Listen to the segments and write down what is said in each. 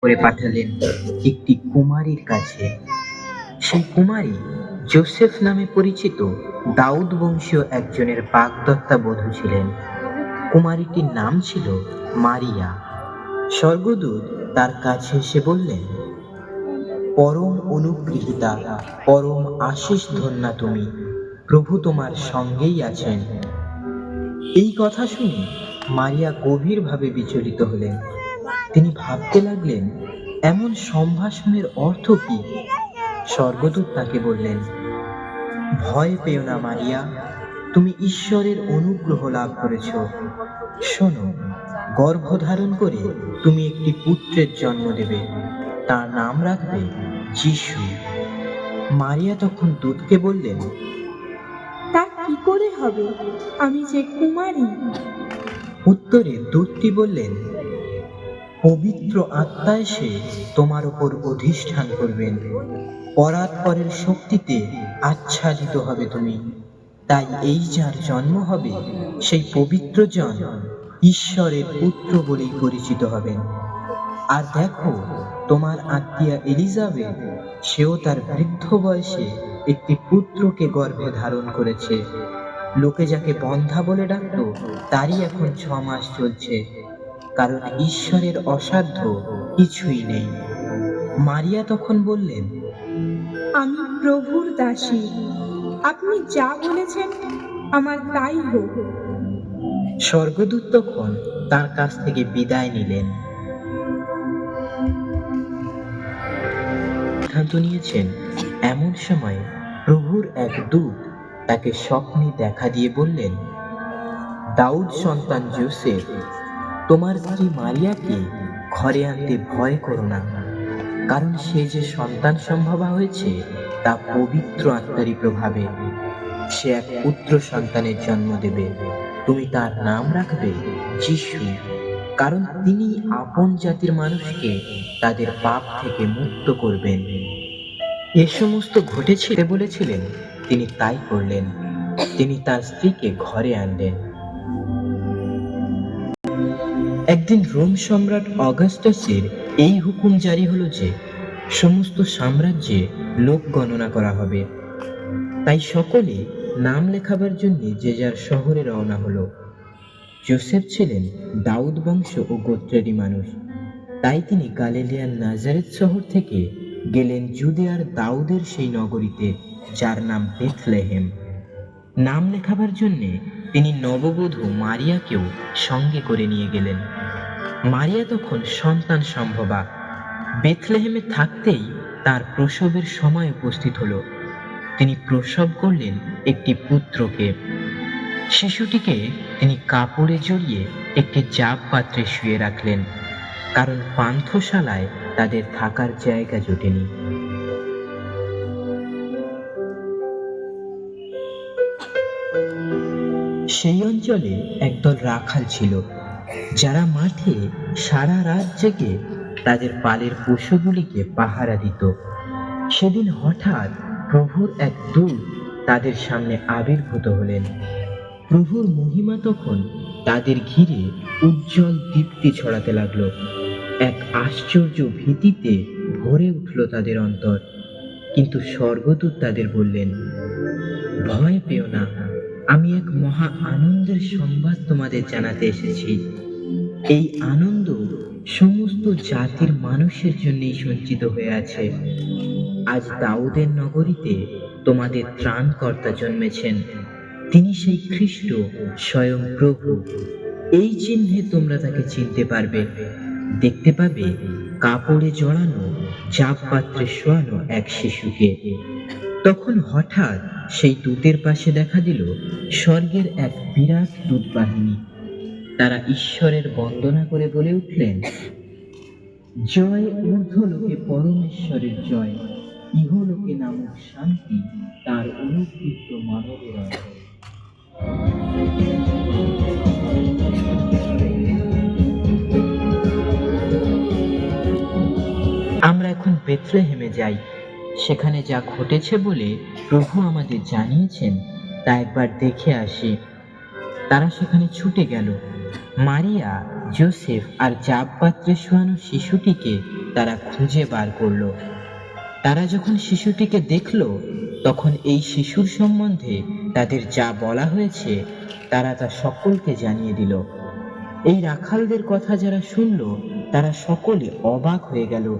করে পাঠালেন একটি কুমারীর কাছে। সেই কুমারী জোসেফ নামে পরিচিত দাউদ বংশীয় একজনের বাগদত্তা বধূ ছিলেন। কুমারীটির নাম ছিল মারিয়া। স্বর্গদূত তার কাছে এসে বললেন, পরম অনুগৃহীতা, পরম আশীষ ধন্যা তুমি, প্রভু তোমার সঙ্গেই আছেন। এই কথা শুনে মারিয়া গভীরভাবে বিচলিত হলেন। তিনি ভাবতে লাগলেন, এমন সম্ভাষণের অর্থ কি? স্বর্গদূত তাকে বললেন, ভয় পেও না মারিয়া, তুমি ঈশ্বরের অনুগ্রহ লাভ করেছ। শোনো, গর্ভধারণ করে তুমি একটি পুত্রের জন্ম দেবে, তার নাম রাখবে যিশু। মারিয়া তখন দূতকে বললেন, তা কি করে হবে, আমি যে কুমারী? উত্তরে দূতটি বললেন, পবিত্র আত্মা এসে তোমার উপর অধিষ্ঠান করবেন, পরাৎপরের শক্তিতে আচ্ছাদিত হবে তুমি। তাই এই যার জন্ম হবে সেই পবিত্র জন ঈশ্বরের পুত্র বলেই পরিচিত হবেন। আর দেখো, তোমার আত্মীয়া এলিজাবেথ, সেও তার বৃদ্ধ বয়সে একটি পুত্রকে গর্ভে ধারণ করেছে। লোকে যাকে বন্ধ্যা বলে ডাকত, তারই এখন 6 মাস চলছে, কারণ ঈশ্বরের অসাধ্য কিছুই নেই। মারিয়া তখন বললেন, আমি প্রভুর দাসী, আপনি যা বলেছেন আমার তাই হোক। স্বর্গদূত তখন তার কাছ থেকে বিদায় নিলেন। সিদ্ধান্ত নিয়েছেন, এমন সময় প্রভুর এক দূত তাকে স্বপ্নে দেখা দিয়ে বললেন, দাউদ সন্তান জোসেফ, তোমার স্ত্রী মারিয়াকে ঘরে আনতে ভয় করো না, কারণ সে যে সন্তান সম্ভবা হয়েছে তা পবিত্র আত্মারই প্রভাবে। সে এক পুত্র সন্তানের জন্ম দেবে, তুমি তার নাম রাখবে যিশু, কারণ তিনি আপন জাতির মানুষকে তাদের পাপ থেকে মুক্ত করবেন। এ সমস্ত ঘটেছে বলেছিলেন, তিনি তাই করলেন। তিনি তার স্ত্রীকে ঘরে আনলেন। একদিন রোম সম্রাট অগাস্টাসের এই হুকুম জারি হলো যে সমস্ত সাম্রাজ্যে লোক গণনা করা হবে। তাই সকলে নাম লেখাবার জন্য যে যার শহরে রওনা হলো। জোসেফ ছিলেন দাউদ বংশ ও গোত্রেরই মানুষ, তাই তিনি গালিলিয়ার নাজারেত শহর থেকে গেলেন জুদেয়ার দাউদের সেই নগরীতে, যার নাম বেথলেহেম। নাম লেখাবার জন্য তিনি নববধূ মারিয়াকেও সঙ্গে করে নিয়ে গেলেন। মারিয়া তখন সন্তান সম্ভবা। বেথলেহেমে থাকতেই তার প্রসবের সময় উপস্থিত হলো। তিনি প্রসব করলেন একটি পুত্রকে। শিশুটিকে তিনি কাপড়ে জড়িয়ে একটি জাব পাত্রে শুয়ে রাখলেন, কারণ পান্থশালায় তাদের থাকার জায়গা জোটেনি। সেই অঞ্চলে একদল রাখাল ছিল, যারা মাঠে সারা রাত জেগে তাদের পালের পশুগুলিকে পাহারা দিত। সেদিন হঠাৎ প্রভুর এক দূত তাদের সামনে আবির্ভূত হলেন। প্রভুর মহিমা তখন তাদের ঘিরে উজ্জ্বল দীপ্তি ছড়াতে লাগলো। এক আশ্চর্য ভীতিতে ভরে উঠল তাদের অন্তর। কিন্তু স্বর্গদূত তাদের বললেন, ভয় পেও না, আমি এক মহা আনন্দের সংবাদ তোমাদের জানাতে এসেছি। এই আনন্দ সমস্ত জাতির মানুষের জন্যই সঞ্চিত হয়ে আছে। আজ দাউদের নগরীতে তোমাদের ত্রাণকর্তা জন্মেছেন। তিনি সেই খ্রিস্ট, স্বয়ং প্রভু। এই চিহ্নে তোমরা তাকে চিনতে পারবে। দেখতে পাবে কাপড়ে জড়ানো, জাব পাত্রে শোয়ানো এক শিশুকে। তখন হঠাৎ সেই দূতের পাশে দেখা দিল স্বর্গের এক বিরাট দূত বাহিনী। তারা ঈশ্বরের বন্দনা করে বলে উঠলেন, জয় ঊর্ধ্বলোকে পরমেশ্বরের জয়, ইহলোকে নামক শান্তি তার অনুকৃত মানবের। আমরা এখন বেথলেহেমে যাই, সেখানে যা ঘটেছে বলে প্রভু আমাদের জানিয়েছেন তা একবার দেখে আসি। তারা সেখানে ছুটে গেল। মারিয়া জোসেফ আর জাব পাত্রে শোয়ানো শিশুটিকে তারা খুঁজে বার করলো। তারা যখন শিশুটিকে দেখল, তখন এই শিশুর সম্বন্ধে তাদের যা বলা হয়েছে তারা তা সকলকে জানিয়ে দিল। এই রাখালদের কথা যারা শুনল, তারা সকলে অবাক হয়ে গেল।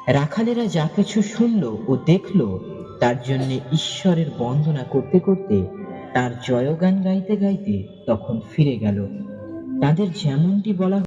রাখালেরা যা কিছু শুনল ও দেখল, তার জন্য ঈশ্বরের বন্দনা করতে করতে, তার জয়গান গাইতে গাইতে তখন ফিরে গেল। তাদের যেমনটি বলা